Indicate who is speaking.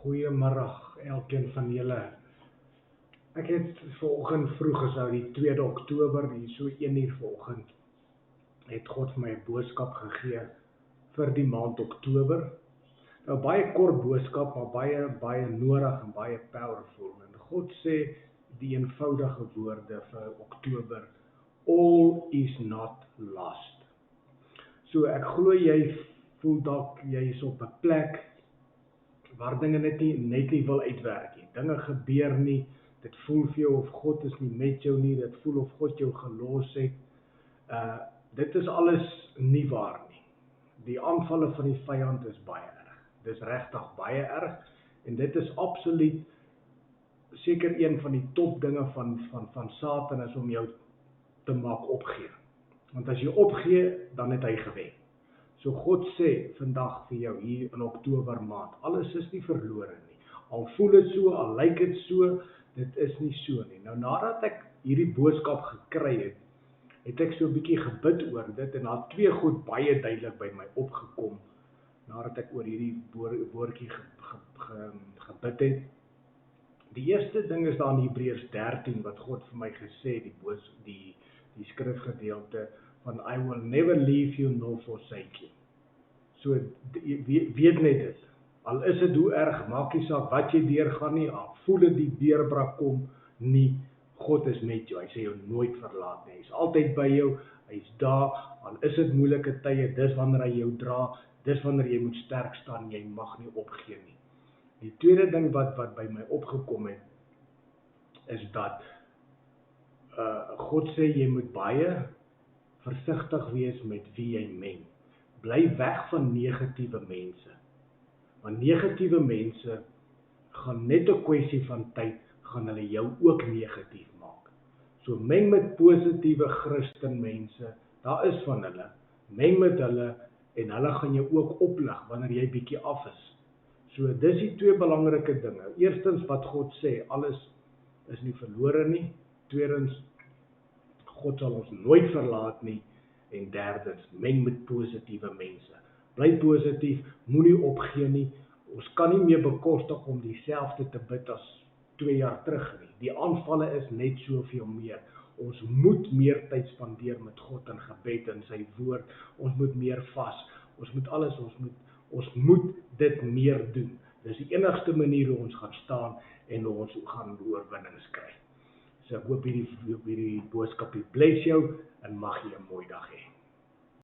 Speaker 1: Goeiemiddag elkeen van julle. Ek het vanoggend vroeg gesou die 2 Oktober, hier so 1 uur vanoggend, het God vir my 'n boodskap gegee vir die maand Oktober. Nou baie kort boodskap, maar baie nodig en baie powerful. En God sê die eenvoudige woorde vir Oktober: all is not lost. So ek glo jy voel dalk jy is op 'n plek waar dinge net nie wil uitwerk nie. Dinge gebeur nie, dit voel vir jou of God is nie met jou nie, dit voel of God jou gelos het. Dit is alles nie waar nie. Die aanvalle van die vyand is baie erg. Dis regtig baie erg, en dit is absoluut seker een van die top dinge van Satan is om jou te maak opgee. Want as jy opgee, dan het hy gewen. So God sê vandag vir jou hier in Oktober maand, alles is nie verlore nie. Al voel dit so, al lyk dit so, dit is nie so nie. Nou nadat ek hierdie boodskap gekry het, het ek so 'n bietjie gebid oor dit, en daar 2 goed baie duidelik by my opgekom, nadat ek oor hierdie woordjie gebid het. Die eerste ding is daar in Hebreërs 13, wat God vir my gesê, die skrifgedeelte, van I will never leave you nor forsake you. So, weet net dit. Al is dit hoe erg, maak nie saak wat jy deurgaan nie, al voel dit die deurbraak kom nie, God is met jou, hy sê jou nooit verlaat nie, hy is altyd by jou, hy is daar, al is dit moeilike tye, dis wanneer hy jou dra, dis wanneer jy moet sterk staan, jy mag nie opgee nie. Die tweede ding wat by my opgekom het, is dat God sê jy moet baie versigtig wees met wie jy meng. Bly weg van negatiewe mense. Want negatiewe mense gaan net 'n kwessie van tyd, gaan hulle jou ook negatief maak. So meng met positiewe Christenmense, daar is van hulle, meng met hulle, en hulle gaan jou ook oplig wanneer jy bietjie af is. So dis die 2 belangrike dinge. Eerstens wat God sê, alles is nie verlore nie. Tweedens, God sal ons nooit verlaat nie. En derdens, meng met positiewe mense. Bly positief, moenie opgee nie. Ons kan nie meer bekostig om dieselfde te bid as 2 jaar terug nie. Die aanvalle is net soveel meer. Ons moet meer tyd spandeer met God in gebed en sy woord. Ons moet meer vas. Ons moet dit meer doen. Dis die enigste manier hoe ons gaan staan en hoe ons gaan oorwinnings kry. So ek hoop hierdie boodskap bless jou, en mag jy 'n mooi dag hê.